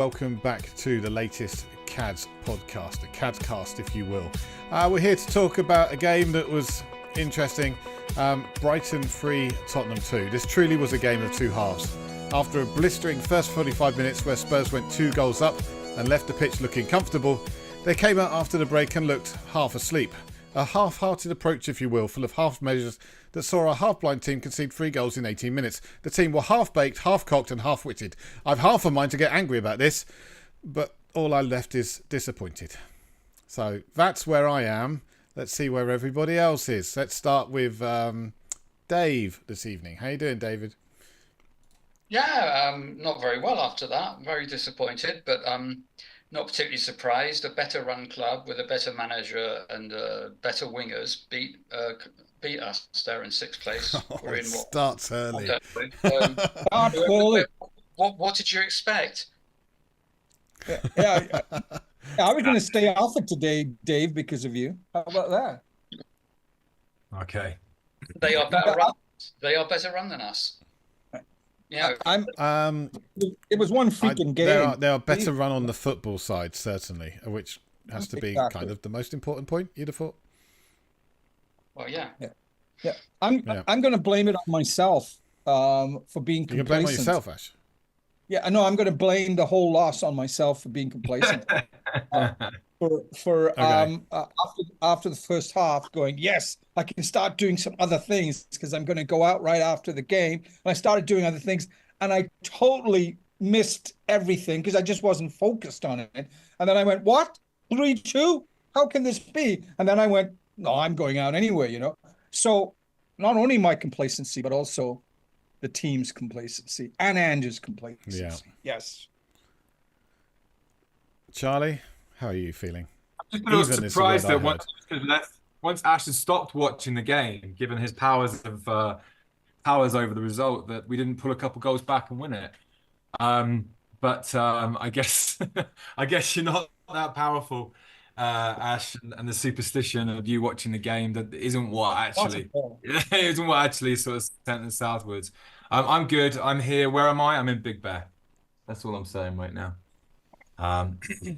Welcome back to the latest CADS podcast, a CADS cast if you will. We're here to talk about a game that was interesting. Brighton 3, Tottenham 2. This truly was a game of two halves. After a blistering first 45 minutes where Spurs went 2 goals up and left the pitch looking comfortable, they came out after the break and looked half asleep. A half-hearted approach, if you will, full of half measures that saw a half-blind team concede 3 goals in 18 minutes. The team were half-baked, half-cocked and half-witted. I've half a mind to get angry about this, but all I left is disappointed. So that's where I am. Let's see where everybody else is. Let's start with Dave this evening. How you doing, David? Yeah, not very well after that. Very disappointed, but not particularly surprised. A better run club with a better manager and better wingers beat us there in 6th place. We're in what starts early. What did you expect? Yeah, I was going to stay off it today, Dave, because of you. How about that? Okay. They are better run. They are better run than us. Yeah, it was one freaking game. They are better run on the football side, certainly, which has to be kind of the most important point, you'd have thought. Well, yeah. I'm going to blame it on myself for being complacent. You can blame it on yourself, Ash. Yeah, I know. I'm going to blame the whole loss on myself for being complacent. After the first half, going, yes, I can start doing some other things because I'm going to go out right after the game. And I started doing other things, and I totally missed everything because I just wasn't focused on it. And then I went, what? 3-2? How can this be? And then I went, no, I'm going out anyway, you know. So not only my complacency, but also the team's complacency and Ange's complacency. Yeah. Yes. Charlie, how are you feeling? I'm just a little surprised that once Ash had stopped watching the game, given his powers over the result, that we didn't pull a couple goals back and win it. But I guess you're not that powerful, Ash, and the superstition of you watching the game that isn't what actually sort of sent us southwards. I'm good. I'm here. Where am I? I'm in Big Bear. That's all I'm saying right now.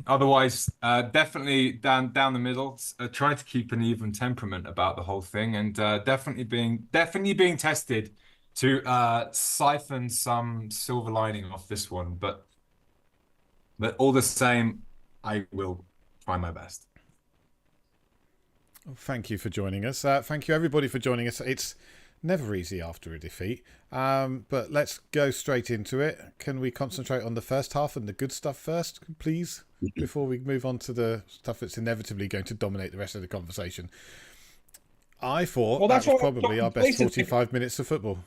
Otherwise, definitely down the middle. Try to keep an even temperament about the whole thing, and definitely being tested to siphon some silver lining off this one. But all the same, I will try my best. Well, thank you for joining us. Thank you everybody for joining us. It's never easy after a defeat, but let's go straight into it. Can we concentrate on the first half and the good stuff first, please, before we move on to the stuff that's inevitably going to dominate the rest of the conversation? I thought that was probably our best 45 minutes of football.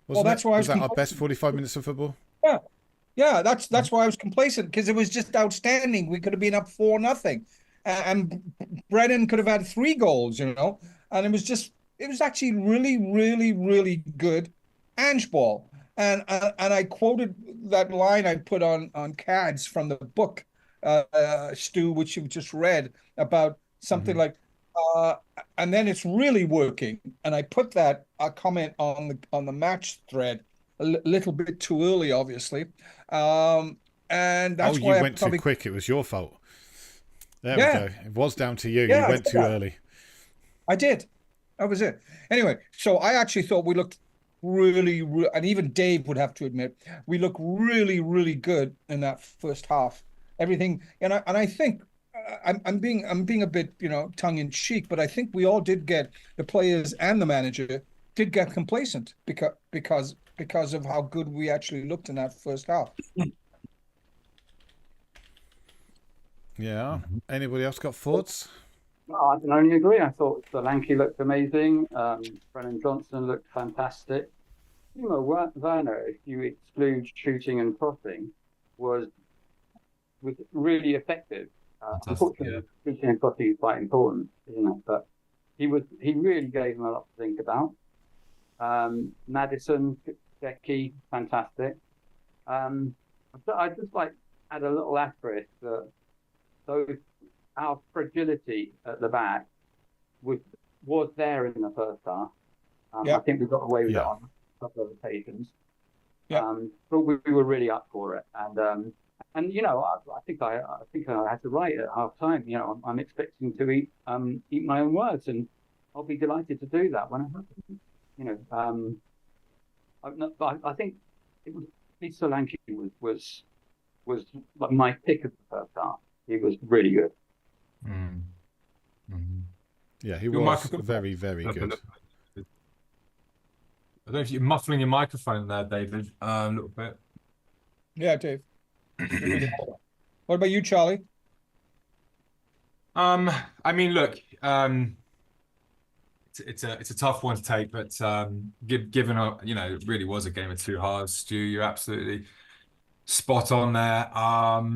Was that our best 45 minutes of football? Yeah, that's why I was complacent, because it was just outstanding. We could have been up 4-0, and Brennan could have had 3 goals, you know, and it was actually really, really, really good Ange ball. And I quoted that line I put on CADS from the book, Stu, which you just read, about something like, and then it's really working. And I put that comment on the match thread a little bit too early, obviously. And that's why you went too quick. It was your fault. There we go. It was down to you. Yeah, you went too early. I did. That was it. Anyway, so I actually thought we looked really, and even Dave would have to admit, we look really, really good in that first half. Everything, and I think I'm being a bit, you know, tongue in cheek, but I think we all did get, the players and the manager did get complacent because of how good we actually looked in that first half. Yeah. Anybody else got thoughts? I can only agree. I thought Solanke looked amazing. Brennan Johnson looked fantastic. Werner, if you exclude shooting and crossing, was really effective. Unfortunately, shooting and crossing is quite important, isn't it? But he really gave them a lot to think about. Maddison, Becky, fantastic. I just add a little asterisk that our fragility at the back was there in the first half. I think we got away with it on a couple of occasions. But we were really up for it. And And I think I had to write at half time. I'm expecting to eat my own words, and I'll be delighted to do that when it happens. I think it was Solanke was like my pick of the first half. He was really good. Mm. Mm-hmm. Yeah, he was very, very good. I don't know if you're muffling your microphone there, David, a little bit. Yeah, Dave. What about you, Charlie? I mean, look, it's a tough one to take, but given it really was a game of two halves, Stu, you're absolutely spot on there. I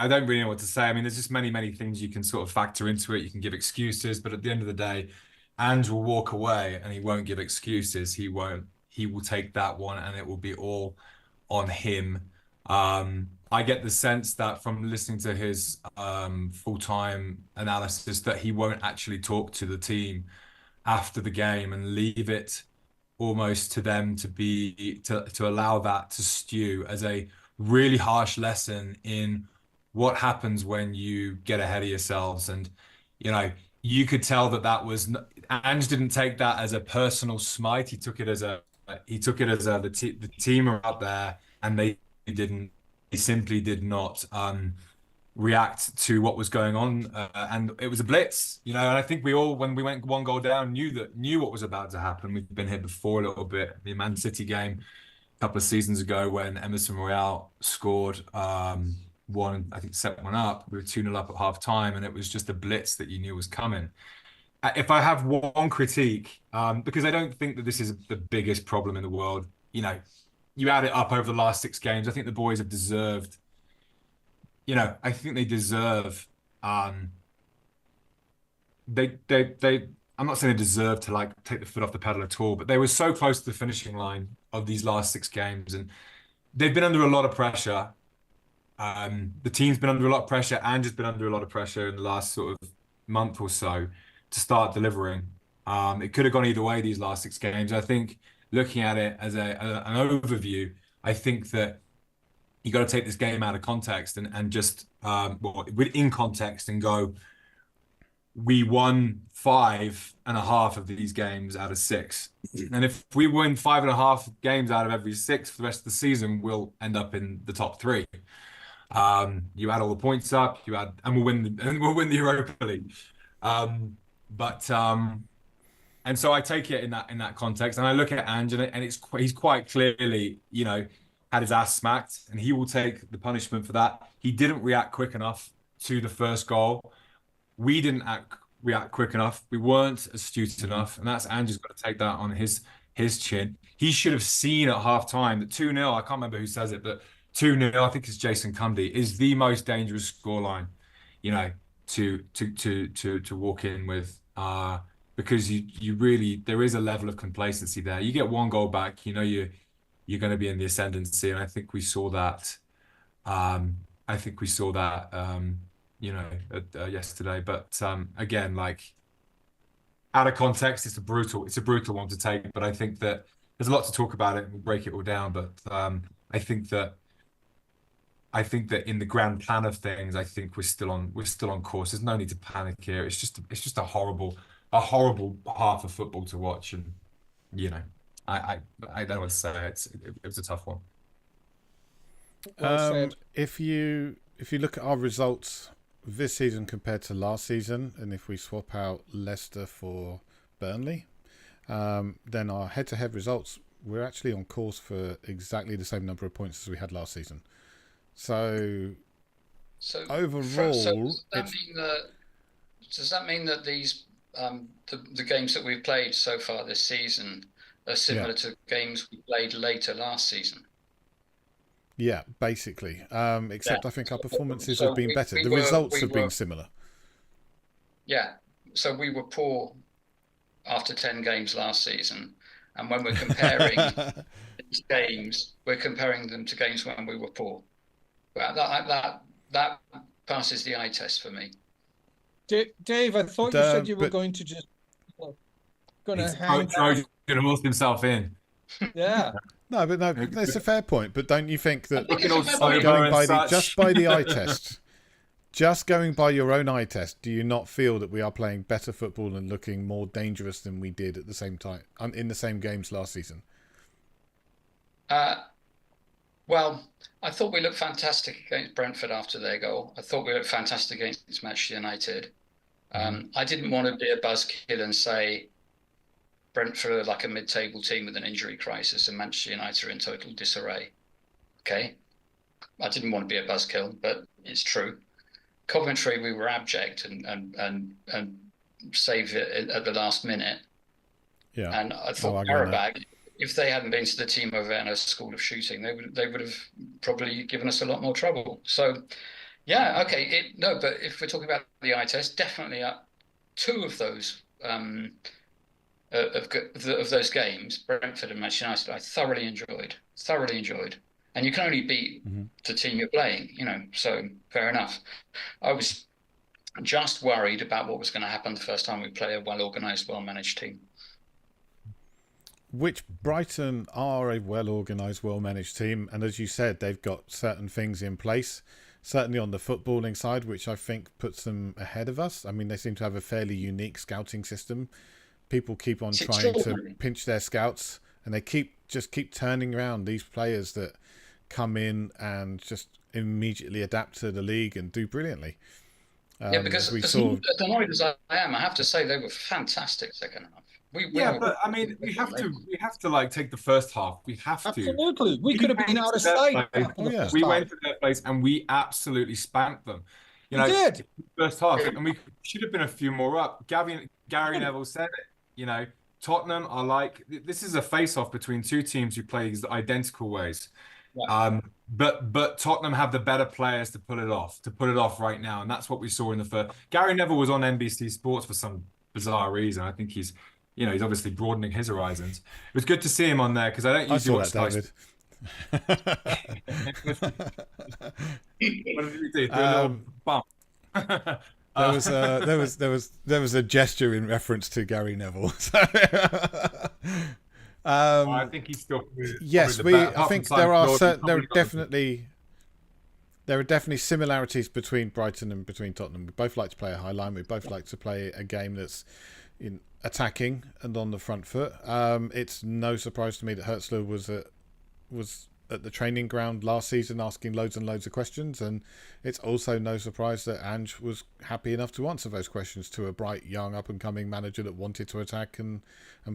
don't really know what to say. I mean, there's just many things you can sort of factor into it. You can give excuses, but at the end of the day, Ange will walk away and he won't give excuses. He will take that one and it will be all on him. I get the sense that from listening to his full-time analysis that he won't actually talk to the team after the game and leave it almost to them to allow that to stew as a really harsh lesson in what happens when you get ahead of yourselves. And you could tell that was Ange didn't take that as a personal smite. He took it as the team are out there and they simply did not react to what was going on, and it was a blitz, and I think we all, when we went one goal down, knew what was about to happen. We've been here before a little bit. The Man City game a couple of seasons ago when Emerson Royale scored one, I think set one up. We were 2-0 up at half time, and it was just a blitz that you knew was coming. If I have one critique, because I don't think that this is the biggest problem in the world, you add it up over the last 6 games, I think the boys have deserved, I think they deserve, I'm not saying they deserve to take the foot off the pedal at all, but they were so close to the finishing line of these last 6 games, and they've been under a lot of pressure. The team's been under a lot of pressure. Ange has been under a lot of pressure in the last sort of month or so to start delivering. It could have gone either way these last 6 games. I think looking at it as an overview, I think that you got to take this game out of context and just in context and go, we won 5.5 of these games out of 6. And if we win 5.5 games out of every 6 for the rest of the season, we'll end up in the top 3. You add all the points up, and we'll win the Europa League. And so I take it in that context, and I look at Ange, and he's quite clearly, had his ass smacked, and he will take the punishment for that. He didn't react quick enough to the first goal. We didn't react quick enough. We weren't astute enough, and that's Ange's got to take that on his chin. He should have seen at half time that 2-0. I can't remember who says it, but 2-0. I think it's Jason Cundy is the most dangerous scoreline, to walk in with. Because there is a level of complacency there. You get 1 goal back, you're going to be in the ascendancy, and I think we saw that. Yesterday. But again, out of context, it's a brutal one to take. But I think that there's a lot to talk about it, and we'll break it all down. But I think that in the grand plan of things, I think we're still on course. There's no need to panic here. It's just a horrible half of football to watch, and I don't know what to say. It was a tough one. If you look at our results this season compared to last season, and if we swap out Leicester for Burnley, then our head-to-head results, we're actually on course for exactly the same number of points as we had last season. So overall, does that mean that these the games that we've played so far this season are similar to games we played later last season? Yeah, basically. Except I think our performances have been better. The results have been similar. Yeah. So we were poor after 10 games last season. And when we're comparing these games, we're comparing them to games when we were poor. Well, that passes the eye test for me. Dave, I thought you said you were going to hang. Going to horse himself in. Yeah. No, but no, that's a fair point. But don't you think that just by the eye test, just going by your own eye test, do you not feel that we are playing better football and looking more dangerous than we did at the same time in the same games last season? Well, I thought we looked fantastic against Brentford after their goal. I thought we looked fantastic against Manchester United. I didn't want to be a buzzkill and say Brentford are like a mid-table team with an injury crisis and Manchester United are in total disarray. Okay. I didn't want to be a buzzkill, but it's true. Coventry, we were abject and saved it at the last minute. Yeah. And I thought Karabakh, if they hadn't been to the Timo Werner School of Shooting, they would have probably given us a lot more trouble. So, yeah, okay. But if we're talking about the eye test, definitely two of those of those games, Brentford and Manchester United, I thoroughly enjoyed. And you can only beat the team you're playing, so fair enough. I was just worried about what was going to happen the first time we play a well-organised, well-managed team. Which Brighton are a well-organised, well-managed team. And as you said, they've got certain things in place, certainly on the footballing side, which I think puts them ahead of us. I mean, they seem to have a fairly unique scouting system. People keep on trying to pinch their scouts, and they keep turning around these players that come in and just immediately adapt to the league and do brilliantly. Because as annoyed as I am, I have to say they were fantastic second half. But I mean, we have to like take the first half. We have to. Absolutely, we could have been out of sight. We went to their place and we absolutely spanked them. We did first half, and we should have been a few more up. Gary Neville said it. Tottenham are like, this is a face-off between two teams who play identical ways. Yeah. But Tottenham have the better players to pull it off right now, and that's what we saw in the first. Gary Neville was on NBC Sports for some bizarre reason. I think he's obviously broadening his horizons. It was good to see him on there because I don't usually watch David. What did he do? A little bump. There was a gesture in reference to Gary Neville. I think he's still. Yes, I think there are definitely similarities between Brighton and between Tottenham. We both like to play a high line. We both like to play a game that's attacking and on the front foot. It's no surprise to me that Hertzler was at the training ground last season asking loads and loads of questions, and it's also no surprise that Ange was happy enough to answer those questions to a bright, young, up-and-coming manager that wanted to attack and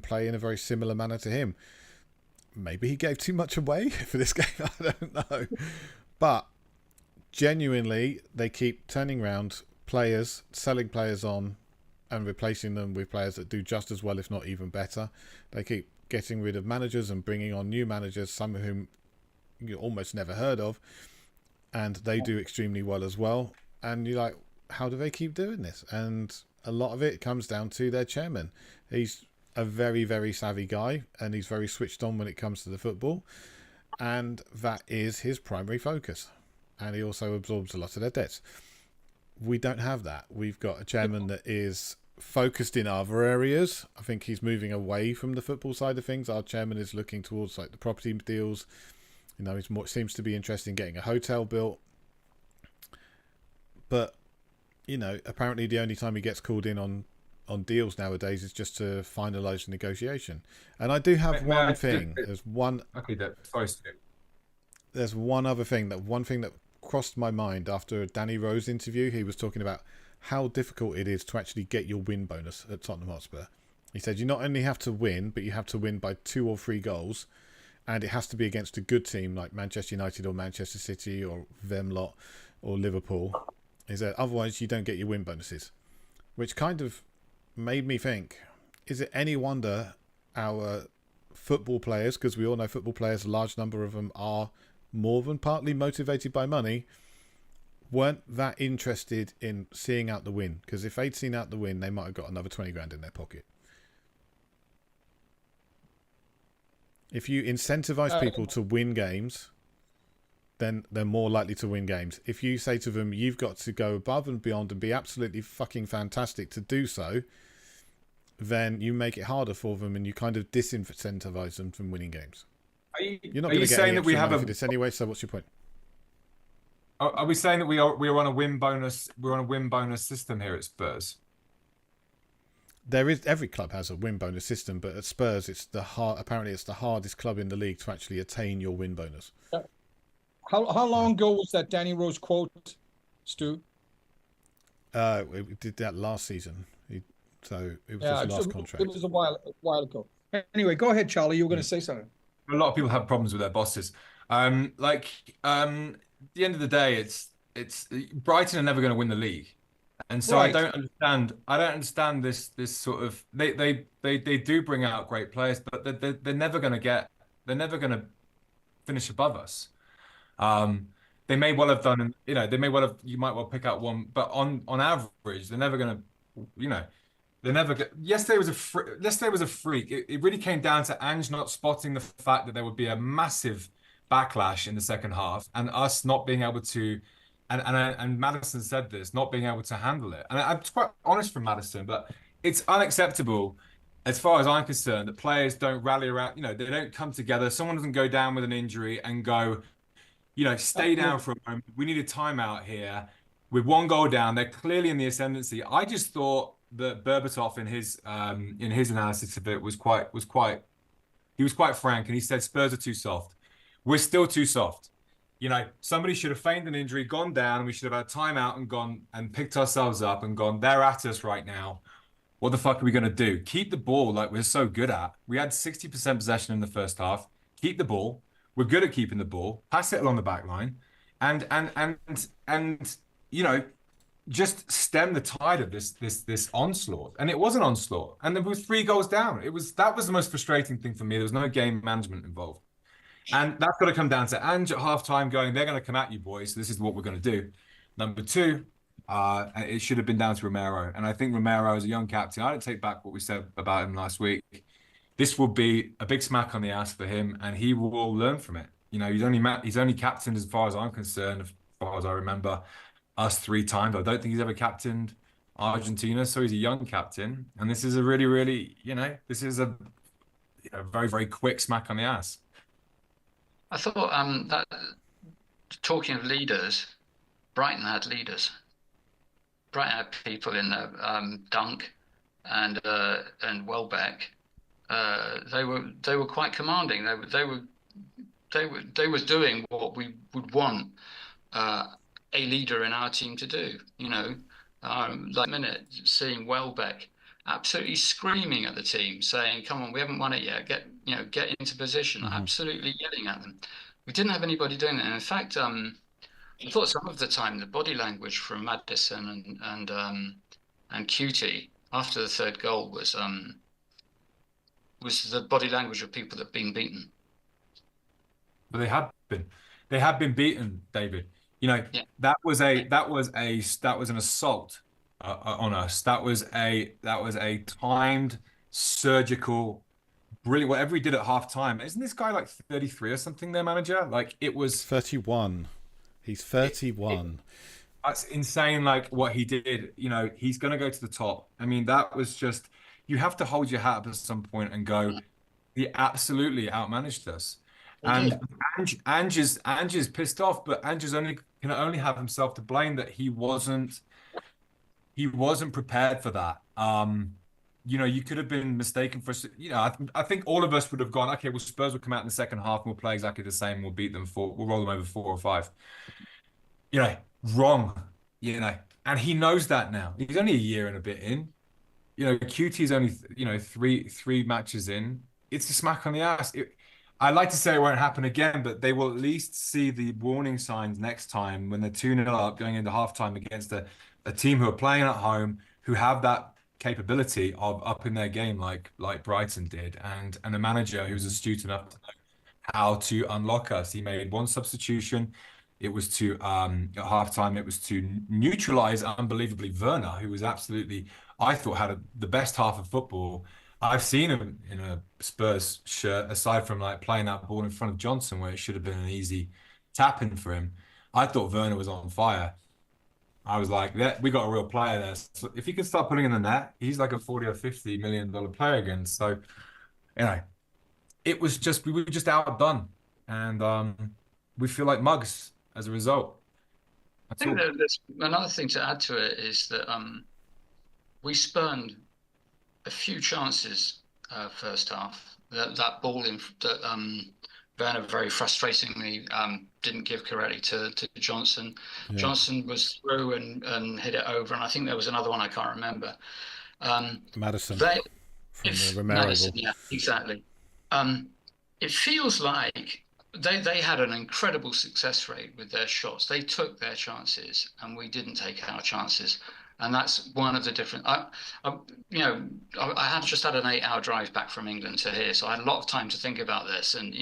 play in a very similar manner to him. Maybe he gave too much away for this game, I don't know. But genuinely, they keep turning around players, selling players on and replacing them with players that do just as well, if not even better. They keep getting rid of managers and bringing on new managers, some of whom you almost never heard of, and they do extremely well as well. And you're like, how do they keep doing this? And a lot of it comes down to their chairman. He's a very, very savvy guy, and he's very switched on when it comes to the football, and that is his primary focus. And he also absorbs a lot of their debts. We don't have that. We've got a chairman that is focused in other areas. I think he's moving away from the football side of things. Our chairman is looking towards like the property deals. He seems to be interested in getting a hotel built. But, apparently the only time he gets called in on deals nowadays is just to finalise the negotiation. And I do have one thing. There's one other thing. One thing that crossed my mind after a Danny Rose interview. He was talking about how difficult it is to actually get your win bonus at Tottenham Hotspur. He said you not only have to win, but you have to win by 2 or 3 goals. And it has to be against a good team like Manchester United or Manchester City or them lot or Liverpool. He said, otherwise you don't get your win bonuses. Which kind of made me think, is it any wonder our football players, because we all know football players, a large number of them are more than partly motivated by money, weren't that interested in seeing out the win? Because if they'd seen out the win, they might have got another 20 grand in their pocket. If you incentivize people to win games, then they're more likely to win games. If you say to them, you've got to go above and beyond and be absolutely fucking fantastic to do so, then you make it harder for them and you kind of disincentivize them from winning games. You're not going to get any extra money for this anyway. So what's your point? Are we saying that we're on a win bonus? We're on a win bonus system here at Spurs. Every club has a win bonus system, but at Spurs, apparently it's the hardest club in the league to actually attain your win bonus. How long ago was that Danny Rose quote, Stu? We did that last season, so it was his last contract. It was a while ago. Anyway, go ahead, Charlie. You were going to say something. A lot of people have problems with their bosses. At the end of the day, it's Brighton are never going to win the league. And so right. I don't understand this sort of they do bring out great players, but they're never going to finish above us. They may well have done, you might well pick out one, but on average, they're never going to, they're never. Yesterday was a freak. It really came down to Ange not spotting the fact that there would be a massive backlash in the second half, and us not being able to. And Maddison said this, not being able to handle it. And I'm quite honest from Maddison, but it's unacceptable, as far as I'm concerned, that players don't rally around. They don't come together. Someone doesn't go down with an injury and go, stay down for a moment. We need a timeout here. With one goal down, they're clearly in the ascendancy. I just thought that Berbatov in his analysis of it was quite frank, and he said Spurs are too soft. We're still too soft. Somebody should have feigned an injury, gone down, and we should have had a timeout and gone and picked ourselves up and gone, they're at us right now. What the fuck are we going to do? Keep the ball like we're so good at. We had 60% possession in the first half. Keep the ball. We're good at keeping the ball. Pass it along the back line. And just stem the tide of this onslaught. And it was an onslaught. And there was 3 goals down. That was the most frustrating thing for me. There was no game management involved. And that's got to come down to Ange at halftime going, they're going to come at you, boys. This is what we're going to do. Number 2, it should have been down to Romero. And I think Romero is a young captain. I don't take back what we said about him last week. This will be a big smack on the ass for him, and he will learn from it. He's only captained, as far as I'm concerned, as far as I remember, us 3 times. I don't think he's ever captained Argentina, so he's a young captain. And this is a really, really, this is a very, very quick smack on the ass. I thought that, talking of leaders, Brighton had leaders. Brighton had people in there, Dunk and Welbeck. They were quite commanding. They were doing what we would want a leader in our team to do. Seeing Welbeck absolutely screaming at the team, saying, "Come on, we haven't won it yet. Get into position." Mm-hmm. Absolutely yelling at them. We didn't have anybody doing that. And in fact, I thought some of the time the body language from Maddison and Cutie after the 3rd goal was the body language of people that have been beaten. But they have been beaten, David. That was an assault on us. That was a timed, surgical, brilliant. Whatever he did at halftime. Isn't this guy like 33 or something? Their manager, it was 31. He's 31. That's insane. Like what he did. He's going to go to the top. I mean, that was just. You have to hold your hat up at some point and go, he absolutely outmanaged us. And Ange is pissed off, but Ange can only have himself to blame that he wasn't prepared for that. You could have been mistaken for, I think all of us would have gone, okay, well, Spurs will come out in the second half and we'll play exactly the same. We'll beat them we'll roll them over 4 or 5. Wrong, and he knows that now. He's only a year and a bit in. QT's only, 3 matches in. It's a smack on the ass. I'd like to say it won't happen again, but they will at least see the warning signs next time when they're 2-0 up going into halftime against a team who are playing at home, who have that capability of upping their game like Brighton did, and a manager who's astute enough to know how to unlock us. He made 1 substitution. It was at halftime, it was to neutralize unbelievably Werner, who was absolutely, I thought, had the best half of football I've seen him in a Spurs shirt, aside from playing that ball in front of Johnson, where it should have been an easy tap-in for him. I thought Werner was on fire. I was like, we got a real player there. So if he can start putting in the net, he's like a $40 or $50 million player again. So, we were just outdone, and we feel like mugs as a result. I think that there's another thing to add to it is that we spurned a few chances first half. That ball that Werner very frustratingly didn't give correctly to Johnson. Yeah. Johnson was through and hit it over, and I think there was another one I can't remember. Maddison from the Romero Maddison, yeah, exactly. It feels like they had an incredible success rate with their shots. They took their chances, and we didn't take our chances. And that's one of the different. I had just had an 8-hour drive back from England to here, so I had a lot of time to think about this. And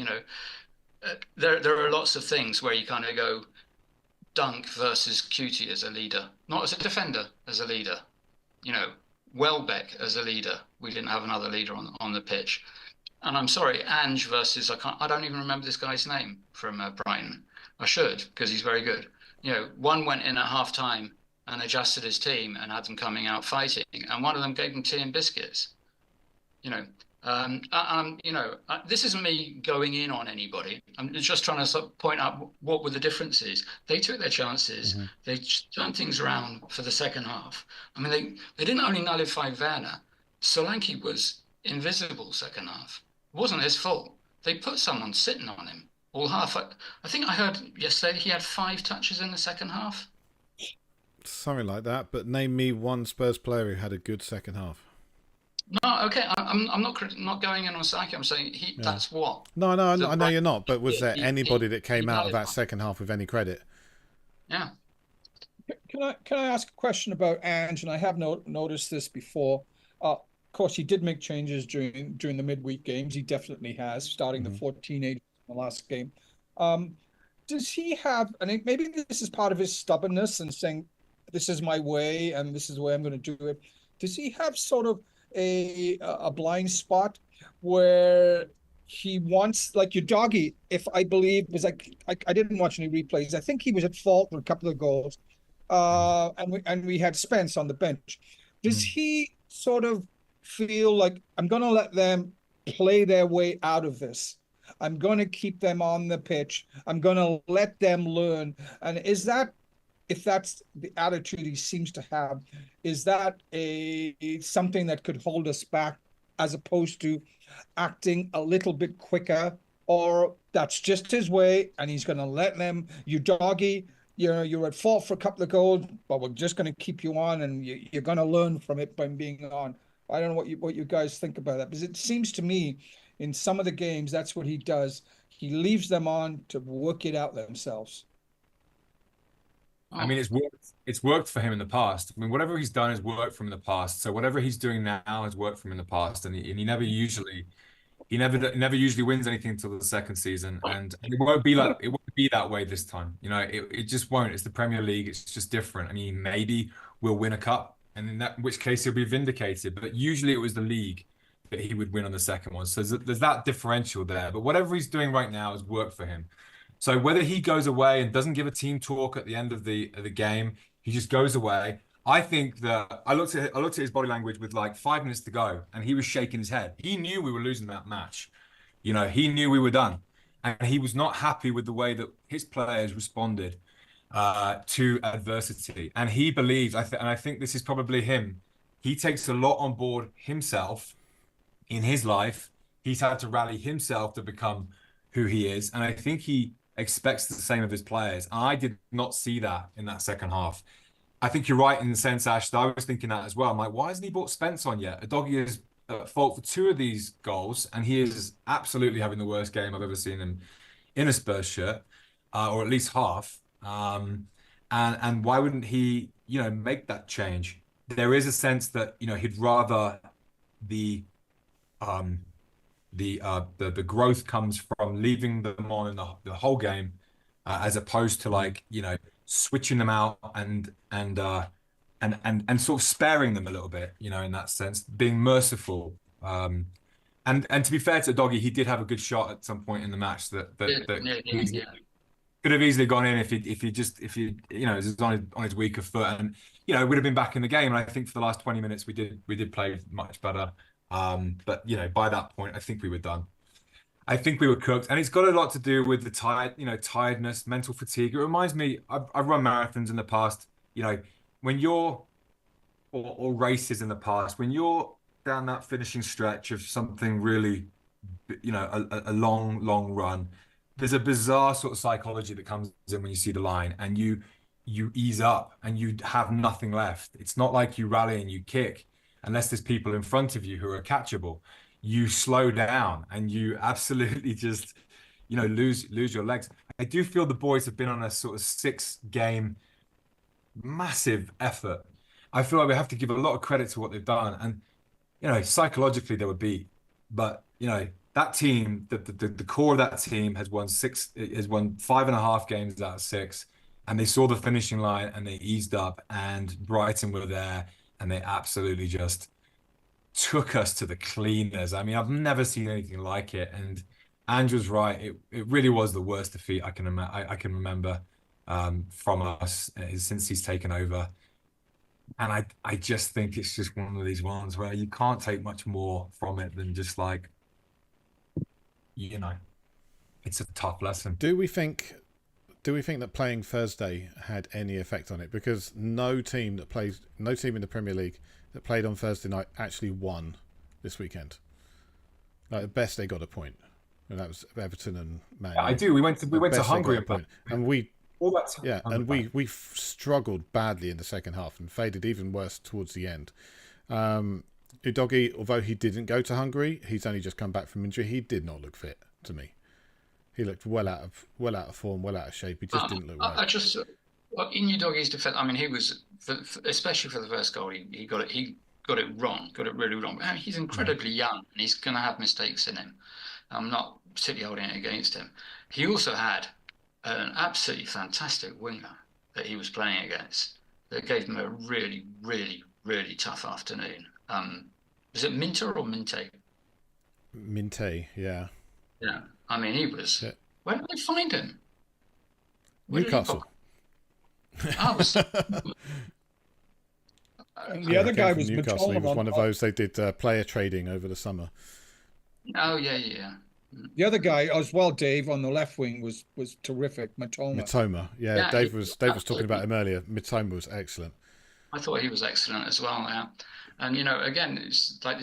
there are lots of things where you kind of go, Dunk versus Cutie as a leader, not as a defender, as a leader. Welbeck as a leader. We didn't have another leader on the pitch. And I'm sorry, Ange versus I don't even remember this guy's name from Brighton. I should, because he's very good. One went in at half time and adjusted his team and had them coming out fighting, and one of them gave them tea and biscuits. This isn't me going in on anybody. I'm just trying to point out what were the differences. They took their chances. Mm-hmm. They turned things around for the second half. I mean, they didn't only nullify Werner. Solanke was invisible second half. It wasn't his fault. They put someone sitting on him all half. I think I heard yesterday he had 5 touches in the second half. Something like that, but name me one Spurs player who had a good second half. No, okay, I'm not going in on Saki. I'm saying that's what. No, I know you're not. But was there anybody that came out of that second half with any credit? Yeah. Can I ask a question about Ange? And I have noticed this before. Of course, he did make changes during the midweek games. He definitely has, starting the 14-8 in the last game. Does he have? And maybe this is part of his stubbornness and saying, "This is my way, and this is the way I'm going to do it." Does he have sort of a blind spot where he wants, like your doggy, if I believe, was like I didn't watch any replays. I think he was at fault for a couple of goals, and we had Spence on the bench. Does he sort of feel like, I'm going to let them play their way out of this? I'm going to keep them on the pitch. I'm going to let them learn. And is that, if that's the attitude he seems to have, is that something that could hold us back as opposed to acting a little bit quicker? Or that's just his way and he's going to let them, you doggy, you're at fault for a couple of goals, but we're just going to keep you on and you're going to learn from it by being on. I don't know what you guys think about that, because it seems to me in some of the games, that's what he does. He leaves them on to work it out themselves. I mean, it's worked for him in the past. I mean, whatever he's done has worked for him in the past. So whatever he's doing now has worked for him in the past, and he never usually wins anything until the second season, and it won't be that way this time. It just won't. It's the Premier League. It's just different. I mean, maybe we'll win a cup, and in which case he'll be vindicated. But usually it was the league that he would win on the second one. So there's that differential there. But whatever he's doing right now has worked for him. So whether he goes away and doesn't give a team talk at the end of the game, he just goes away. I think that I looked at his body language with like 5 minutes to go, and he was shaking his head. He knew we were losing that match. He knew we were done, and he was not happy with the way that his players responded to adversity. And he believes, and I think this is probably him. He takes a lot on board himself in his life. He's had to rally himself to become who he is, and I think he expects the same of his players. I did not see that in that second half. I think you're right in the sense, Ash, that I was thinking that as well. I'm like, why hasn't he brought Spence on yet? Adoghi is at fault for 2 of these goals, and he is absolutely having the worst game I've ever seen him in a Spurs shirt, or at least half. And why wouldn't he, make that change? There is a sense that, he'd rather the growth comes from leaving them on in the whole game, as opposed to switching them out and sort of sparing them a little bit, in that sense, being merciful. And to be fair to Doggy, he did have a good shot at some point in the match that could have easily gone in if he was on his weaker foot, and would have been back in the game. And I think for the last 20 minutes we did play much better. But by that point, I think we were done. I think we were cooked, and it's got a lot to do with the tiredness, mental fatigue. It reminds me, I've run marathons in the past. When you're or races in the past, when you're down that finishing stretch of something really, a long, long run, there's a bizarre sort of psychology that comes in when you see the line, and you ease up and you have nothing left. It's not like you rally and you kick, unless there's people in front of you who are catchable. You slow down and you absolutely just, lose your legs. I do feel the boys have been on a sort of 6-game massive effort. I feel like we have to give a lot of credit to what they've done. And, psychologically they were beat. But, that team, the core of that team has won 5.5 games out of 6. And they saw the finishing line and they eased up, and Brighton were there and they absolutely just took us to the cleaners. I mean, I've never seen anything like it. And Ange was right. It really was the worst defeat I can remember from us since he's taken over. And I just think it's just one of these ones where you can't take much more from it than just like, it's a tough lesson. Do we think that playing Thursday had any effect on it? Because no team in the Premier League that played on Thursday night actually won this weekend. Like, at best they got a point, and that was Everton and Man U. Yeah, I do. We went to Hungary and we all that. Yeah, and we struggled badly in the second half and faded even worse towards the end. Udogie, although he didn't go to Hungary, he's only just come back from injury. He did not look fit to me. He looked well out of form, well out of shape. He just didn't look right. In Udogie's defense, I mean, he was, especially for the first goal, he got it wrong, got it really wrong. He's incredibly young, and he's going to have mistakes in him. I'm not particularly holding it against him. He also had an absolutely fantastic winger that he was playing against that gave him a really, really, really tough afternoon. Was it Minter or Minte? Minte, yeah. Yeah. I mean, he was... Yeah. Where did they find him? Newcastle. The other guy was Newcastle. He was one of those they did player trading over the summer. Oh, yeah. The other guy as well, Dave, on the left wing was terrific. Mitoma. Yeah, Dave was talking about him earlier. Mitoma was excellent. I thought he was excellent as well. Yeah, and again, it's like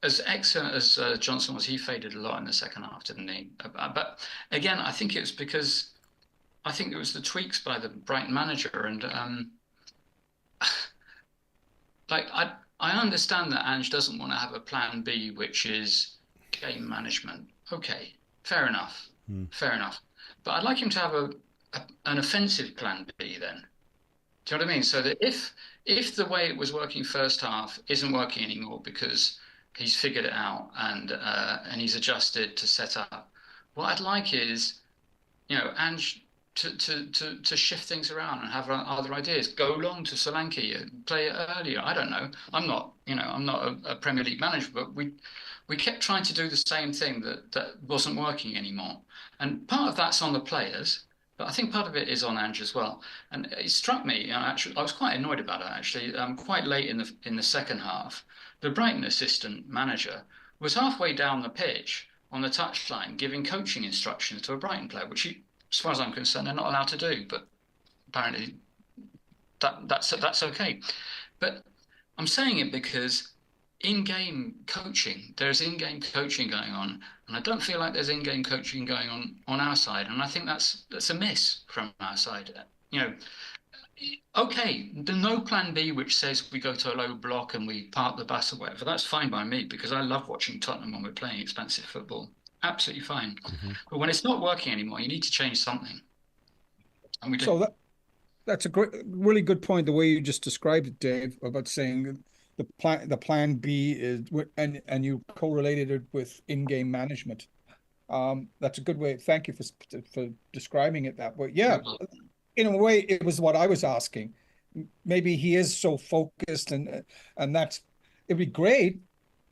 as excellent as Johnson was, he faded a lot in the second half, didn't he? But again, I think it was because it was the tweaks by the Brighton manager, and I understand that Ange doesn't want to have a plan B, which is game management. Okay, fair enough. Fair enough. But I'd like him to have an offensive plan B then. Do you know what I mean? So that if the way it was working first half isn't working anymore because he's figured it out and he's adjusted to set up, what I'd like is, Ange to shift things around and have other ideas. Go long to Solanke, play it earlier. I don't know. I'm not a Premier League manager, but we kept trying to do the same thing that wasn't working anymore. And part of that's on the players, but I think part of it is on Ange as well. And it struck me, actually, I was quite annoyed about it, actually. Quite late in the second half, the Brighton assistant manager was halfway down the pitch on the touchline giving coaching instructions to a Brighton player, which he, as far as I'm concerned, they're not allowed to do. But apparently that's okay. But I'm saying it because in-game coaching, there's in-game coaching going on, and I don't feel like there's in-game coaching going on our side, and I think that's a miss from our side. Okay, there's no plan B which says we go to a low block and we park the bus or whatever. That's fine by me because I love watching Tottenham when we're playing expensive football. Absolutely fine. Mm-hmm. But when it's not working anymore, you need to change something. And we do. So that's a really good point, the way you just described it, Dave, about saying the plan B is, and you correlated it with in-game management. That's a good way. Thank you for describing it that way. Yeah, in a way, it was what I was asking. Maybe he is so focused, and it'd be great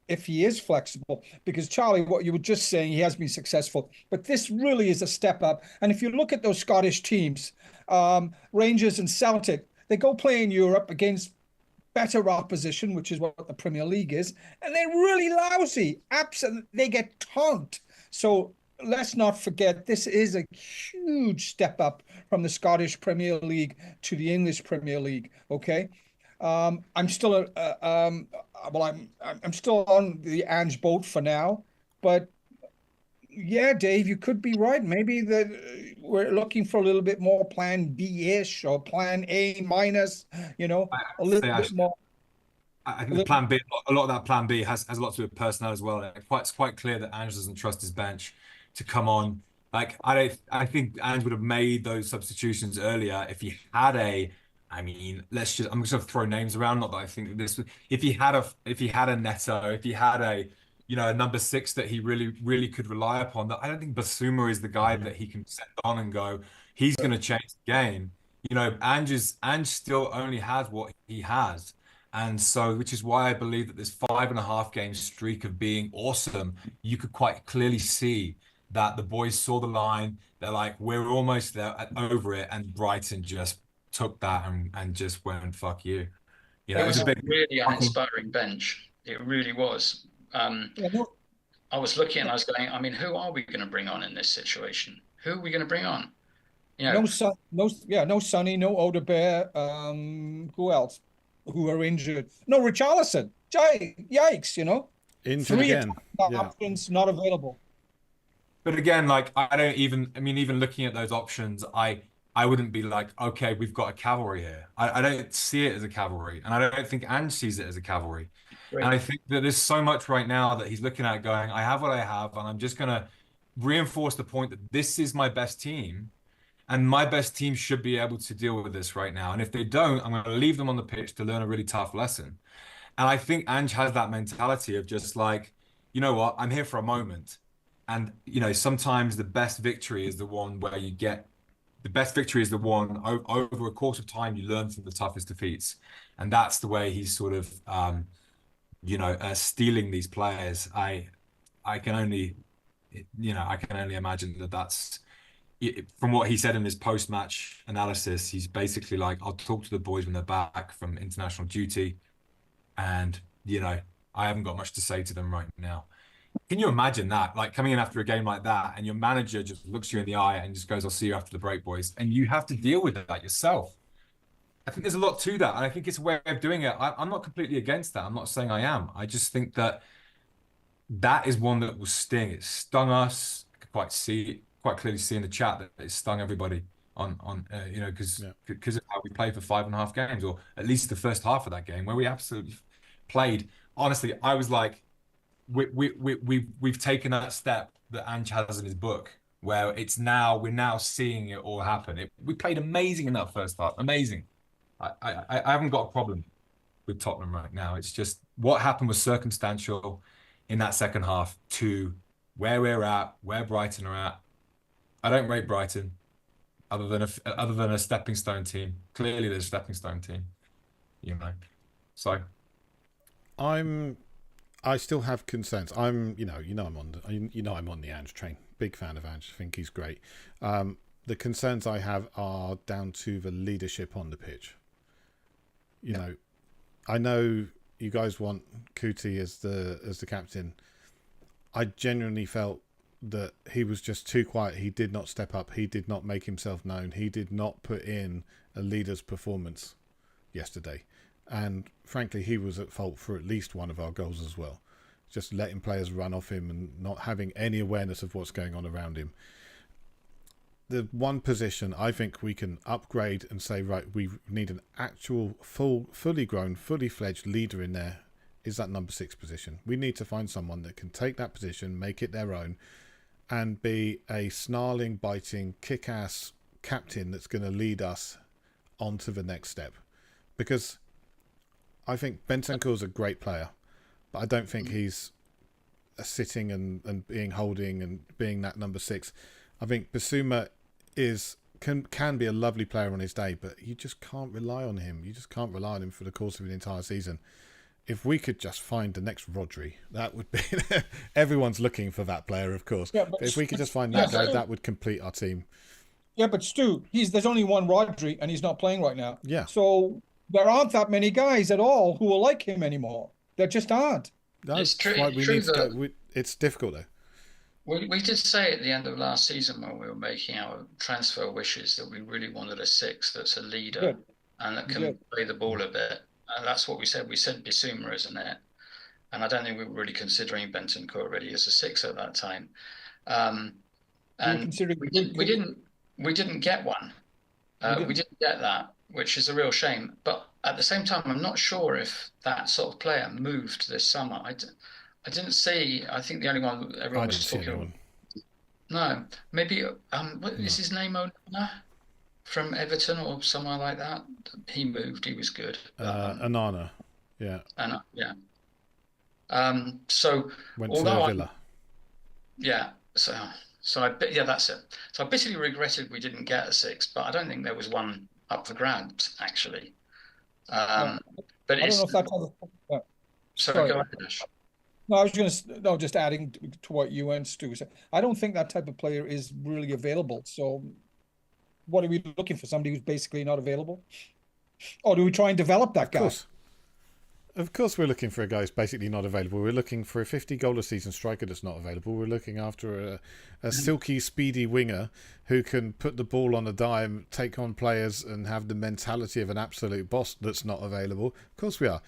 if he is flexible, because Charlie, what you were just saying, he has been successful, but this really is a step up. And if you look at those Scottish teams, Rangers and Celtic, they go play in Europe against better opposition, which is what the Premier League is, and they're really lousy. Absolutely, they get tonked. So let's not forget, this is a huge step up from the Scottish Premier League to the English Premier League. Okay, I'm still I'm still on the Ange boat for now, but yeah, Dave, you could be right. Maybe we're looking for a little bit more Plan B-ish or Plan A minus. You know, I a have to little say, bit Ashley, more. I think the plan B, a lot of that plan B has a lot to do with personnel as well. It's quite clear that Ange doesn't trust his bench to come on. Like I think Ange would have made those substitutions earlier if he had I mean, I'm just gonna throw names around. Not that I think that if he had a Neto, if he had a number 6 that he really could rely upon. That I don't think Basuma is the guy that he can send on and go, he's going to change the game. Ange still only has what he has. And so, which is why I believe that this 5.5 game streak of being awesome, you could quite clearly see that the boys saw the line. They're like, we're almost there, over it. And Brighton just took that and just went, fuck you. It was a really uninspiring bench. It really was. I was looking and I was going, I mean, who are we going to bring on in this situation? Who are we going to bring on? No Sonny, no Odebear. Who else? Who are injured? No, Richarlison. Yikes! Injured 3 again. options not available. But again, like even looking at those options, I wouldn't be like, okay, we've got a cavalry here. I don't see it as a cavalry, and I don't think Ange sees it as a cavalry. Right. And I think that there's so much right now that he's looking at going, I have what I have, and I'm just gonna reinforce the point that this is my best team. And my best team should be able to deal with this right now. And if they don't, I'm going to leave them on the pitch to learn a really tough lesson. And I think Ange has that mentality of just like, you know what, I'm here for a moment. And, sometimes the best victory is the one where the best victory is the one over a course of time, you learn from the toughest defeats. And that's the way he's sort of, stealing these players. I can only imagine that's, from what he said in his post-match analysis, he's basically like, I'll talk to the boys when they're back from international duty. And, I haven't got much to say to them right now. Can you imagine that? Like coming in after a game like that and your manager just looks you in the eye and just goes, I'll see you after the break, boys. And you have to deal with that yourself. I think there's a lot to that. And I think it's a way of doing it. I'm not completely against that. I'm not saying I am. I just think that is one that will sting. It stung us. I could quite clearly see in the chat that it stung everybody because of how we played for 5.5 games, or at least the first half of that game where we absolutely played. Honestly, I was like, we've taken that step that Ange has in his book, where we're now seeing it all happen. We played amazing in that first half, amazing. I haven't got a problem with Tottenham right now. It's just what happened was circumstantial in that second half to where we're at, where Brighton are at. I don't rate Brighton, other than a stepping stone team. Clearly, there's a stepping stone team, So, I still have concerns. I'm on the Ange train. Big fan of Ange. I think he's great. The concerns I have are down to the leadership on the pitch. I know you guys want Kuti as the captain. I genuinely felt that he was just too quiet. He did not step up. He did not make himself known. He did not put in a leader's performance yesterday. And frankly, he was at fault for at least one of our goals as well. Just letting players run off him and not having any awareness of what's going on around him. The one position I think we can upgrade and say, right, we need an actual fully grown, fully fledged leader in there, is that number 6 position. We need to find someone that can take that position, make it their own, and be a snarling, biting, kick-ass captain that's going to lead us on to the next step. Because I think Bentancur's a great player, but I don't think he's sitting and being holding and being that number 6. I think Basuma can be a lovely player on his day, but you just can't rely on him. You just can't rely on him for the course of an entire season. If we could just find the next Rodri, that would be... Everyone's looking for that player, of course. Yeah, but if we could just find that guy, that would complete our team. Yeah, but Stu, there's only one Rodri, and he's not playing right now. Yeah. So there aren't that many guys at all who are like him anymore. There just aren't. That's why we need to go. It's difficult, though. We did say at the end of last season when we were making our transfer wishes that we really wanted a six that's a leader Good. and that can Good. play the ball a bit. And that's what we said. We said Bissouma, isn't it? And I don't think we were really considering Bentancur already as a six at that time. And considering we didn't get one. We didn't get that, which is a real shame. But at the same time, I'm not sure if that sort of player moved this summer. I didn't see. I think the only one everyone was talking about. No, maybe what is his name? Onana from Everton or somewhere like that. He moved. He was good. Onana, yeah. Yeah. So went to Villa. That's it. So I bitterly regretted we didn't get a six, but I don't think there was one up for grabs actually. But I don't know if that's sorry, go ahead, Ash. No, I was going to, just adding to what you and Stu said. I don't think that type of player is really available. So what are we looking for? Somebody who's basically not available? Or do we try and develop that guy? Of course we're looking for a guy who's basically not available. We're looking for a 50-goal-a-season striker that's not available. We're looking after a silky, speedy winger who can put the ball on a dime, take on players and have the mentality of an absolute boss that's not available. Of course we are.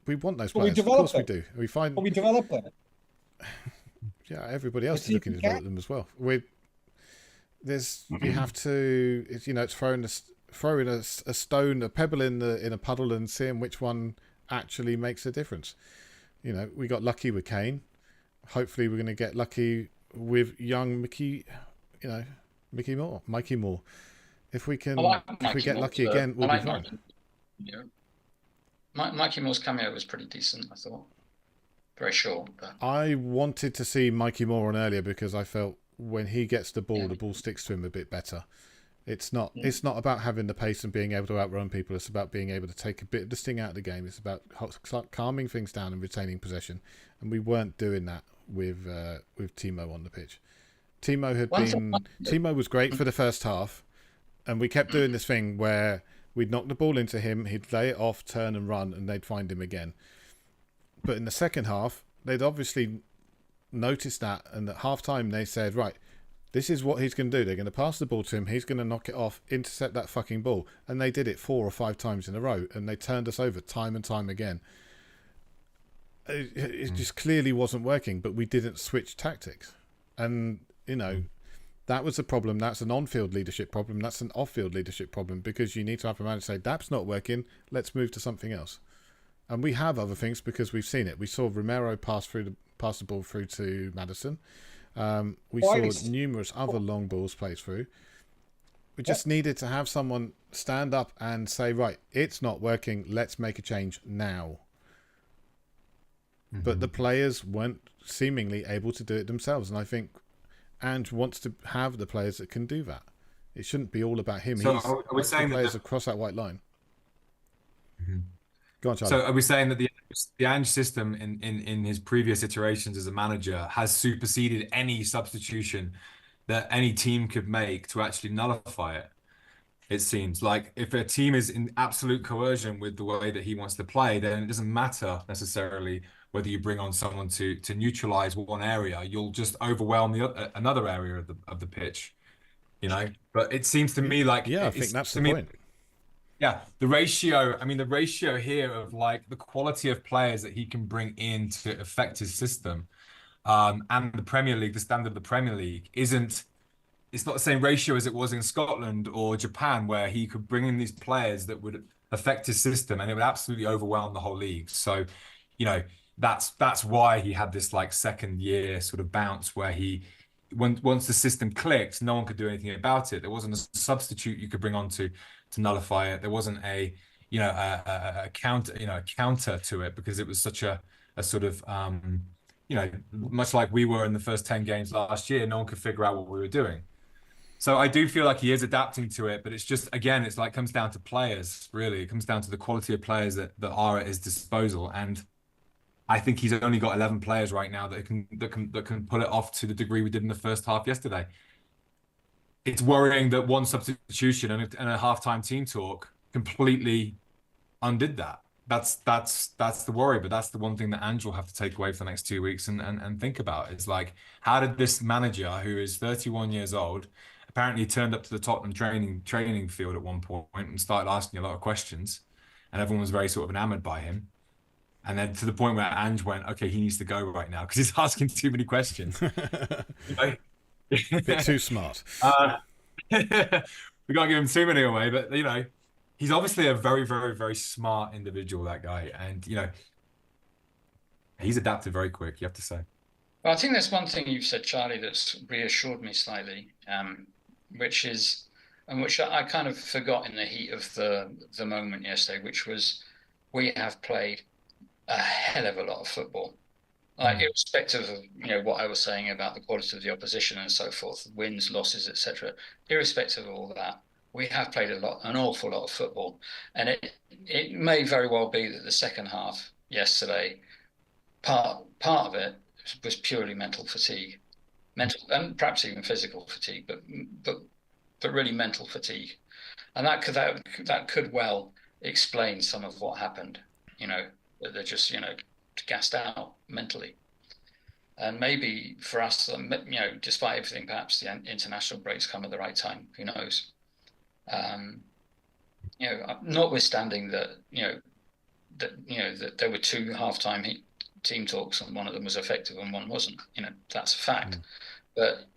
We want those players. Of course we do. We develop them. Yeah, everybody else is looking to develop them as well. You have to, it's throwing a stone, a pebble in a puddle and seeing which one actually makes a difference. We got lucky with Kane. Hopefully we're going to get lucky with young Mikey Moore. If we get lucky again, we'll be fine. Mikey Moore's cameo was pretty decent, I thought. Very short. But... I wanted to see Mikey Moore on earlier because I felt when he gets the ball sticks to him a bit better. It's not about having the pace and being able to outrun people. It's about being able to take a bit of the sting out of the game. It's about calming things down and retaining possession. And we weren't doing that with Timo on the pitch. Timo was great for the first half, and we kept doing this thing where we'd knock the ball into him, he'd lay it off, turn and run, and they'd find him again. But in the second half, they'd obviously noticed that, and at half time they said, right, this is what he's going to do. They're going to pass the ball to him. He's going to knock it off, intercept that fucking ball. And they did it 4 or 5 times in a row. And they turned us over time and time again. It just clearly wasn't working, but we didn't switch tactics. And, that was a problem. That's an on-field leadership problem. That's an off-field leadership problem because you need to have a manager say, that's not working. Let's move to something else. And we have other things because we've seen it. We saw Romero pass the ball through to Maddison. We saw numerous other long balls played through. We just needed to have someone stand up and say, right, it's not working. Let's make a change now. But the players weren't seemingly able to do it themselves. And I think Ange wants to have the players that can do that. It shouldn't be all about him. So are we saying the players across that white line. Go on, Charlie. So are we saying that the Ange system in his previous iterations as a manager has superseded any substitution that any team could make to actually nullify it? It seems like if a team is in absolute coercion with the way that he wants to play, then it doesn't matter necessarily whether you bring on someone to neutralize one area. You'll just overwhelm another area of the pitch, But it seems to me like I think that's the point. Yeah, the ratio here of like the quality of players that he can bring in to affect his system, and the Premier League, the standard of the Premier League it's not the same ratio as it was in Scotland or Japan, where he could bring in these players that would affect his system and it would absolutely overwhelm the whole league. So, that's why he had this like second year sort of bounce where once the system clicked, no one could do anything about it. There wasn't a substitute you could bring on to nullify it. There wasn't a counter to it because it was such a sort of much like we were in the first 10 games last year. No one could figure out what we were doing. So I do feel like he is adapting to it, but it's just, again, it's like comes down to players. Really, it comes down to the quality of players that are at his disposal. And I think he's only got 11 players right now that can pull it off to the degree we did in the first half yesterday. It's worrying that one substitution and a halftime team talk completely undid that. that's the worry, but that's the one thing that Ange will have to take away for the next 2 weeks and think about is like, how did this manager who is 31 years old apparently turned up to the Tottenham training field at one point and started asking a lot of questions, and everyone was very sort of enamored by him. And then to the point where Ange went, okay, he needs to go right now because he's asking too many questions. You know? Bit too smart. We can't give him too many away, but you know, he's obviously a very, very, very smart individual, that guy. And you know, he's adapted very quick, you have to say. Well, I think there's one thing you've said, Charlie, that's reassured me slightly, which is, and which I kind of forgot in the heat of the moment yesterday, which was we have played a hell of a lot of football. Like, irrespective of what I was saying about the quality of the opposition and so forth, wins, losses, etc. Irrespective of all that, we have played an awful lot of football, and it may very well be that the second half yesterday, part of it was purely mental fatigue, mental and perhaps even physical fatigue, but really mental fatigue, and that could well explain some of what happened. That they're just gassed out mentally. And maybe for us, despite everything, perhaps the international breaks come at the right time. Who knows? Notwithstanding that, that there were two halftime team talks and one of them was effective and one wasn't. That's a fact.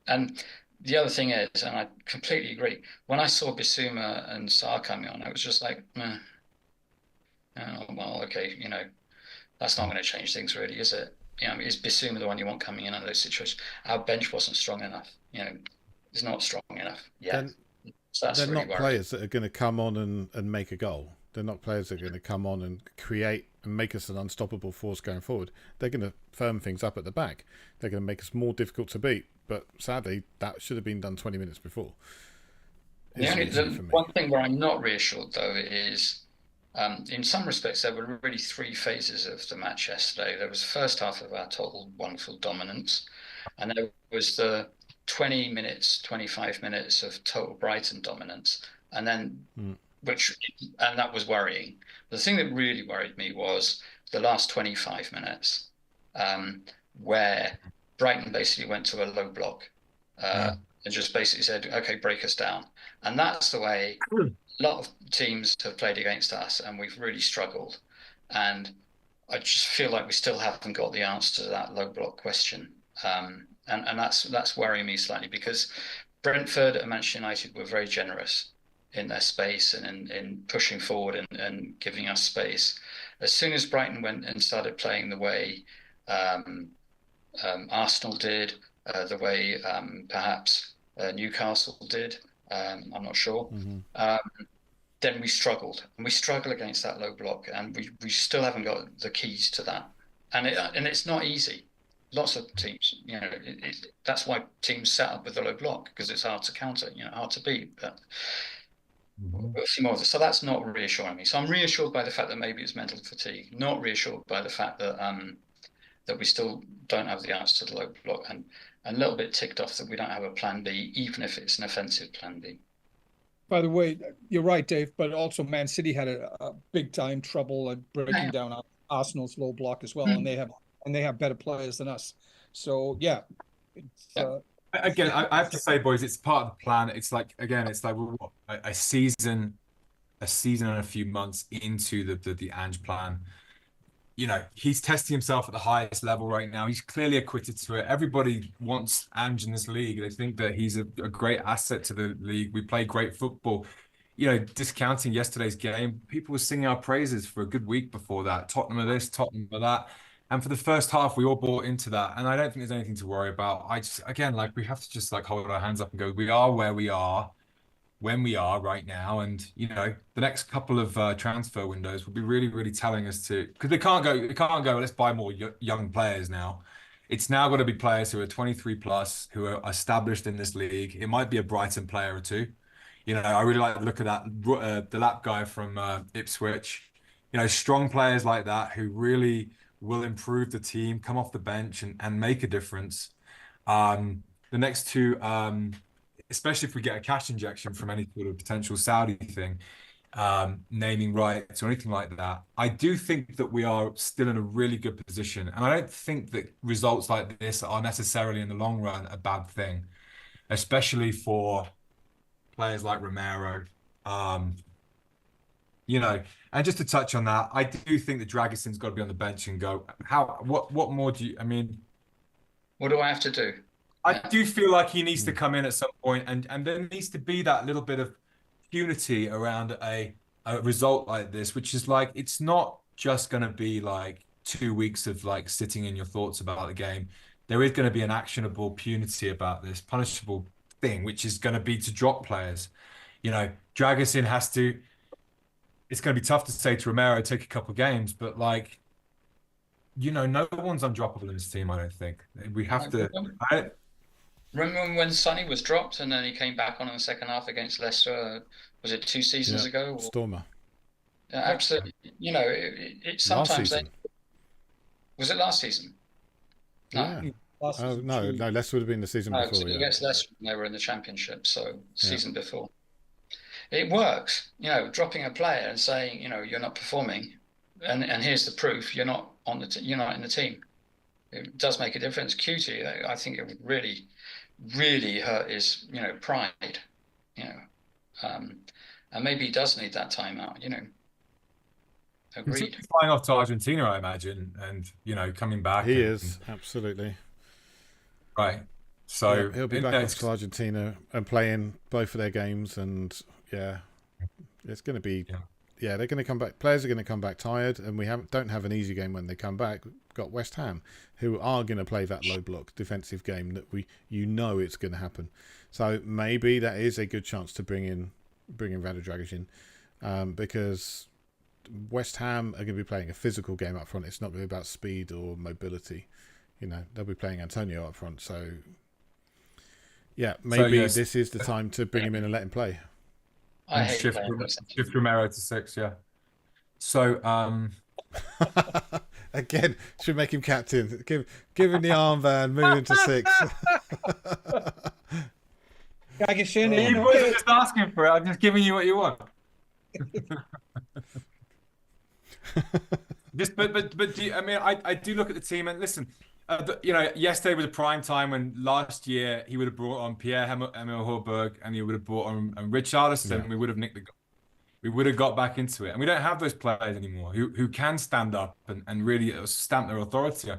And the other thing is, and I completely agree, when I saw Bissouma and Sarr coming on, I was just like, oh, well, okay, that's not going to change things really, is it? Is Bissouma the one you want coming in under those situations? Our bench wasn't strong enough. It's not strong enough yet. So that's they're really not worrying. players that are going to come on and make a goal. They're not players that are going to come on and create and make us an unstoppable force going forward. They're going to firm things up at the back. They're going to make us more difficult to beat. But sadly, that should have been done 20 minutes before. The one thing where I'm not reassured, though, is in some respects, there were really three phases of the match yesterday. There was the first half of our total wonderful dominance, and there was the 20 minutes, 25 minutes of total Brighton dominance, and then and that was worrying. The thing that really worried me was the last 25 minutes, where Brighton basically went to a low block and just basically said, okay, break us down. And that's the way a lot of teams have played against us, and we've really struggled. And I just feel like we still haven't got the answer to that low block question. And that's worrying me slightly, because Brentford and Manchester United were very generous in their space and in pushing forward and giving us space. As soon as Brighton went and started playing the way Arsenal did, the way perhaps Newcastle did, I'm not sure, then we struggled. And we struggle against that low block, and we still haven't got the keys to that. And it's not easy. Lots of teams, that's why teams set up with the low block, because it's hard to counter, hard to beat. But we'll see more of this. So that's not reassuring me. So I'm reassured by the fact that maybe it's mental fatigue, not reassured by the fact that that we still don't have the answer to the low block, and a little bit ticked off that we don't have a plan B, even if it's an offensive plan B. By the way, you're right, Dave, but also Man City had a big time trouble at breaking down Arsenal's low block as well, and they have better players than us. So yeah, again, I have to say, boys, it's part of the plan. It's like, again, it's like we're a season and a few months into the Ange plan. He's testing himself at the highest level right now. He's clearly acquitted to it. Everybody wants Ange in this league. They think that he's a great asset to the league. We play great football. Discounting yesterday's game, people were singing our praises for a good week before that. Tottenham are this, Tottenham are that. And for the first half, we all bought into that. And I don't think there's anything to worry about. We have to just hold our hands up and go, we are where we are, when we are right now. And, the next couple of transfer windows will be really, really telling us because they can't go, let's buy more young players now. It's now got to be players who are 23 plus, who are established in this league. It might be a Brighton player or two. I really like the look of that, the lap guy from Ipswich. Strong players like that who really will improve the team, come off the bench and make a difference. The next two, especially if we get a cash injection from any sort of potential Saudi thing, naming rights or anything like that. I do think that we are still in a really good position, and I don't think that results like this are necessarily in the long run a bad thing, especially for players like Romero. You know, and just to touch on that, I do think that Dragison's got to be on the bench and go. What more do you? I mean, what do I have to do? I do feel like he needs to come in at some point, and there needs to be that little bit of unity around a result like this, which is like it's not just going to be like 2 weeks of like sitting in your thoughts about the game. There is going to be an actionable punity about this, punishable thing, which is going to be to drop players. You know, Dragison has to. It's going to be tough to say to Romero, take a couple of games, but like, you know, no one's undroppable in this team. I don't think we have to. Remember when Sonny was dropped and then he came back on in the second half against Leicester? Was it 2 seasons ago? Stormer. Absolutely. You know, it sometimes was it last season? No. Yeah. No, Leicester would have been the season before. Against Leicester when they were in the Championship, so season before. It works, you know, dropping a player and saying, you know, you're not performing, and here's the proof: you're not you're not in the team. It does make a difference. Cutie, I think it would really, really hurt his, you know, pride, you know, and maybe he does need that timeout, you know. Agreed. He's flying off to Argentina, I imagine, and you know, coming back. He is absolutely right. So he'll be back off to Argentina and playing both of their games, and it's going to be. Yeah, they're going to come back. Players are going to come back tired, and we don't have an easy game when they come back. We've got West Ham, who are going to play that low block defensive game that it's going to happen. So maybe that is a good chance to bring in Rado Dragic in, because West Ham are going to be playing a physical game up front. It's not going to be about speed or mobility. You know, they'll be playing Antonio up front. So yeah, maybe this is the time to bring him in and let him play. I hate shift Romero to 6, yeah. So again, should make him captain. Give him the armband, move him to 6. You wasn't just asking for it. I'm just giving you what you want. I do look at the team and listen. You know, yesterday was a prime time when last year he would have brought on Pierre-Emile Højbjerg and he would have brought on Richarlison, and we would have nicked the goal. We would have got back into it. And we don't have those players anymore who can stand up and really stamp their authority.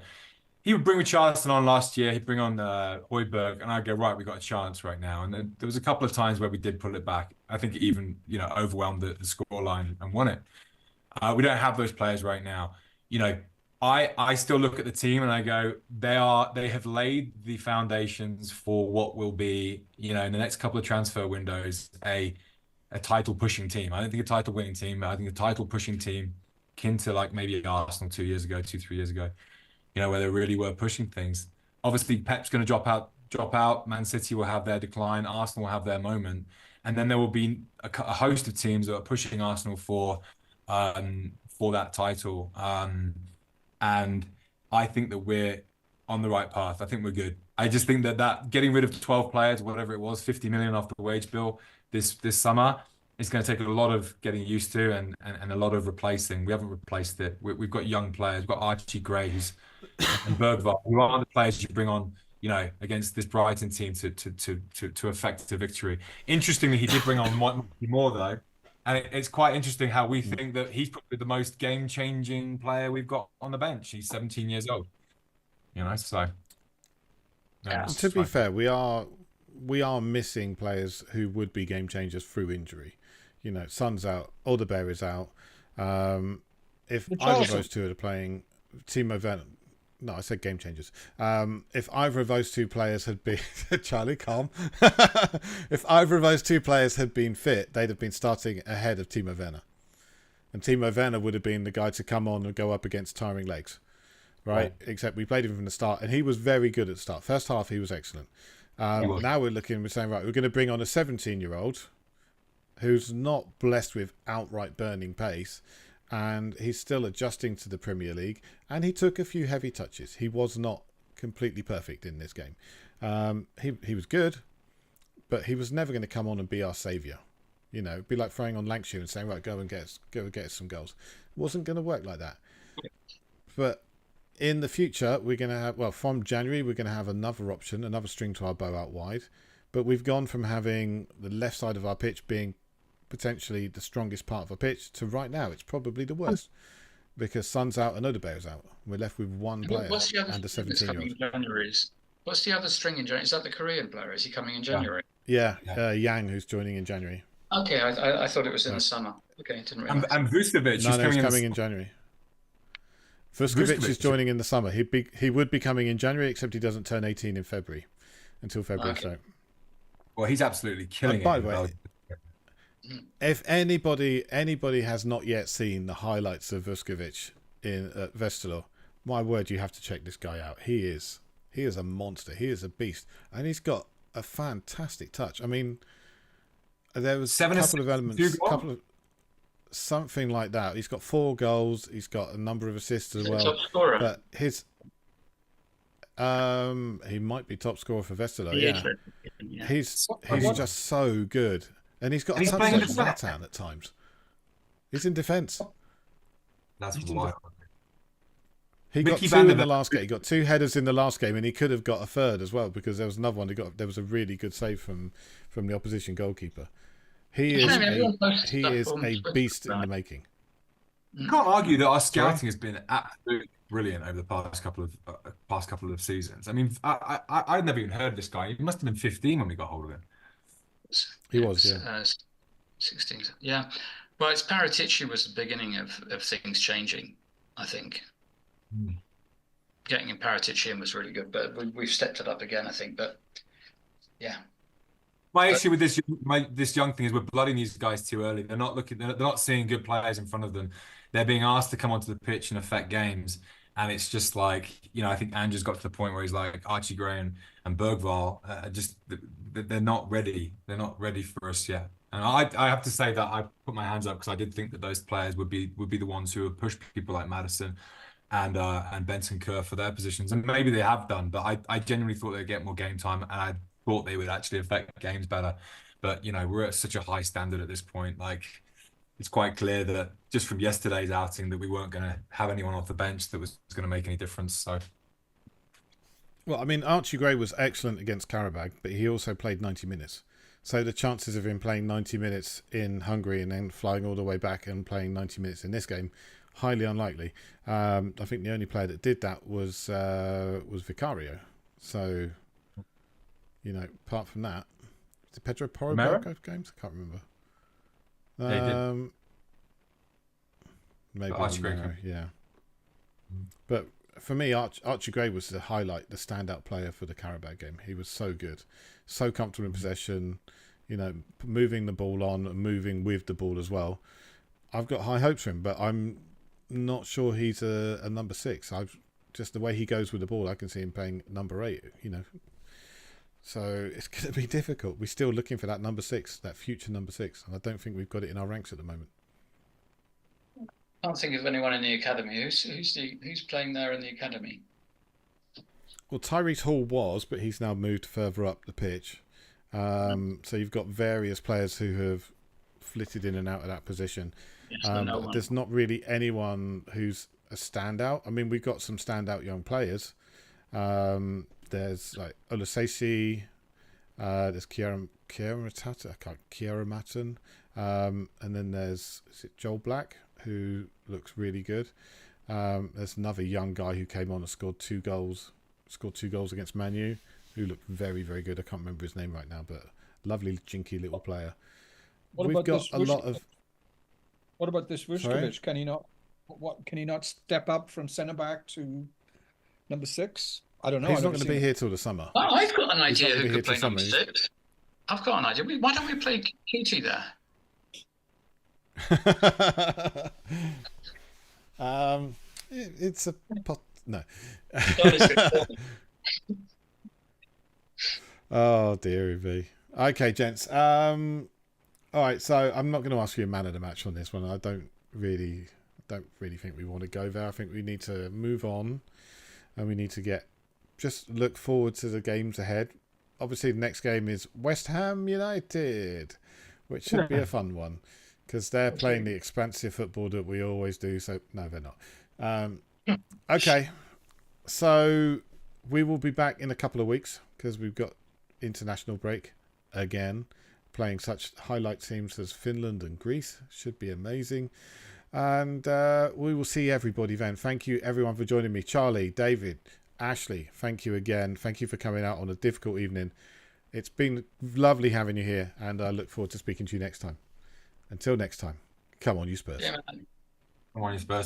He would bring Richarlison on last year, he'd bring on Højbjerg, and I'd go, right, we got a chance right now. And then there was a couple of times where we did pull it back. I think it even, you know, overwhelmed the scoreline and won it. We don't have those players right now. You know, I still look at the team and I go, they have laid the foundations for what will be, you know, in the next couple of transfer windows, a title pushing team. I don't think a title winning team, but I think a title pushing team akin to like maybe Arsenal 3 years ago, you know, where they really were pushing things. Obviously Pep's going to drop out. Man City will have their decline. Arsenal will have their moment. And then there will be a host of teams that are pushing Arsenal for that title. And I think that we're on the right path. I think we're good. I just think that getting rid of 12 players, whatever it was, 50 million off the wage bill this summer, is going to take a lot of getting used to and a lot of replacing. We haven't replaced it. We've got young players. We've got Archie Gray and Bergvall, who aren't the players you bring on, you know, against this Brighton team to affect a victory. Interestingly, he did bring on more though. And it's quite interesting how we think that he's probably the most game-changing player we've got on the bench. He's 17 years old, you know. So, to be fair, we are missing players who would be game changers through injury. You know, Son's out, Alderweireld is out. If either of those two are playing, Timo Werner. No, I said game changers. If either of those two players had been Charlie, calm. If either of those two players had been fit, they'd have been starting ahead of Timo Werner, and Timo Werner would have been the guy to come on and go up against tiring legs, right? Except we played him from the start, and he was very good at the start. First half, he was excellent. Now we're saying, right, we're going to bring on a 17-year-old who's not blessed with outright burning pace. And he's still adjusting to the Premier League, and he took a few heavy touches. He was not completely perfect in this game. He was good, but he was never going to come on and be our saviour. You know, it'd be like throwing on Lancashire and saying, right, go and get us some goals. It wasn't going to work like that. But in the future, we're going to have, well, from January, we're going to have another option, another string to our bow out wide. But we've gone from having the left side of our pitch being potentially the strongest part of our pitch to right now, it's probably the worst. Because Son's out and Odebear's out. We're left with one player and a 17-year-old. What's the other string in January? Is that the Korean player? Is he coming in January? Yeah. Yang, who's joining in January. Okay, I thought it was in the summer. Okay, didn't realize. And Vucevic is coming in January. Vucevic is joining in the summer. He would be coming in January, except he doesn't turn 18 in February, until February. Okay. So, well, he's absolutely killing it. By the way, if anybody has not yet seen the highlights of Vucevic in Westerlo, my word, you have to check this guy out. He is a monster. He is a beast, and he's got a fantastic touch. I mean, there was a couple of elements, something like that. He's got 4 goals. He's got a number of assists as well. Top scorer. But he might be top scorer for Westerlo. Yeah. He's just so good, and he's got a touch like Zlatan at times. He's in defence. That's wild. He got 2 in the last game. He got 2 headers in the last game, and he could have got a third as well, because there was another one. There was a really good save from the opposition goalkeeper. He is a beast in the making. You can't argue that our scouting has been absolutely brilliant over the past couple of seasons. I mean, I'd never even heard of this guy. He must have been 15 when we got hold of him. He was, yeah. 16. Yeah. Well, it's Paratici was the beginning of things changing, I think. Getting Paratici in was really good, but we've stepped it up again, I think. But yeah. My issue with this young thing is we're blooding these guys too early. They're not seeing good players in front of them. They're being asked to come onto the pitch and affect games, and it's just like, you know, I think Ange's got to the point where he's like, Archie Gray and Bergvall they're not ready. They're not ready for us yet. And I have to say that I put my hands up, because I did think that those players would be the ones who would push people like Maddison and Benson Kerr for their positions, and maybe they have done, but I genuinely thought they'd get more game time, and I thought they would actually affect games better. But, you know, we're at such a high standard at this point. Like, it's quite clear that just from yesterday's outing that we weren't going to have anyone off the bench that was going to make any difference. So, well, I mean, Archie Gray was excellent against Karabag, but he also played 90 minutes. So the chances of him playing 90 minutes in Hungary and then flying all the way back and playing 90 minutes in this game, highly unlikely. I think the only player that did that was Vicario. So, you know, apart from that, did Pedro Porro go games? I can't remember. Maybe Archie Gray. Yeah. But for me, Archie Gray was the highlight, the standout player for the Karabag game. He was so good, so comfortable in possession, you know, moving the ball on and moving with the ball as well. I've got high hopes for him, but I'm not sure he's a number 6. Just the way he goes with the ball, I can see him playing number 8, you know. So it's going to be difficult. We're still looking for that number 6, that future number 6, and I don't think we've got it in our ranks at the moment. I can't think of anyone in the academy. Who's playing there in the academy? Well, Tyrese Hall was, but he's now moved further up the pitch. So you've got various players who have flitted in and out of that position. There's not really anyone who's a standout. I mean, we've got some standout young players. There's like Olasesi, there's Kiara Matton, and then there's Joel Black, who looks really good. There's another young guy who came on and scored 2 goals against Man U, who looked very, very good. I can't remember his name right now, but lovely, jinky little player. We've got a lot of. What about this Vuskovic? Can he not step up from centre back to number 6? I don't know. He's not going to be here till the summer. Oh, I've got an idea who could play number 6. I've got an idea. Why don't we play Cutie there? It's a pot. No. Oh dear me. Okay, gents. All right. So I'm not going to ask you a man of the match on this one. I don't really think we want to go there. I think we need to move on, and we need to just look forward to the games ahead. Obviously, the next game is West Ham United. which should be a fun one because they're playing the expansive football that we always do. So no, they're not. Okay, so we will be back in a couple of weeks because we've got international break again. Playing such highlight teams as Finland and Greece should be amazing. And we will see everybody then. Thank you everyone for joining me. Charlie, David, Ashley, thank you again. Thank you for coming out on a difficult evening. It's been lovely having you here, and I look forward to speaking to you next time. Until next time, come on, you Spurs. Yeah, man. Come on, you Spurs.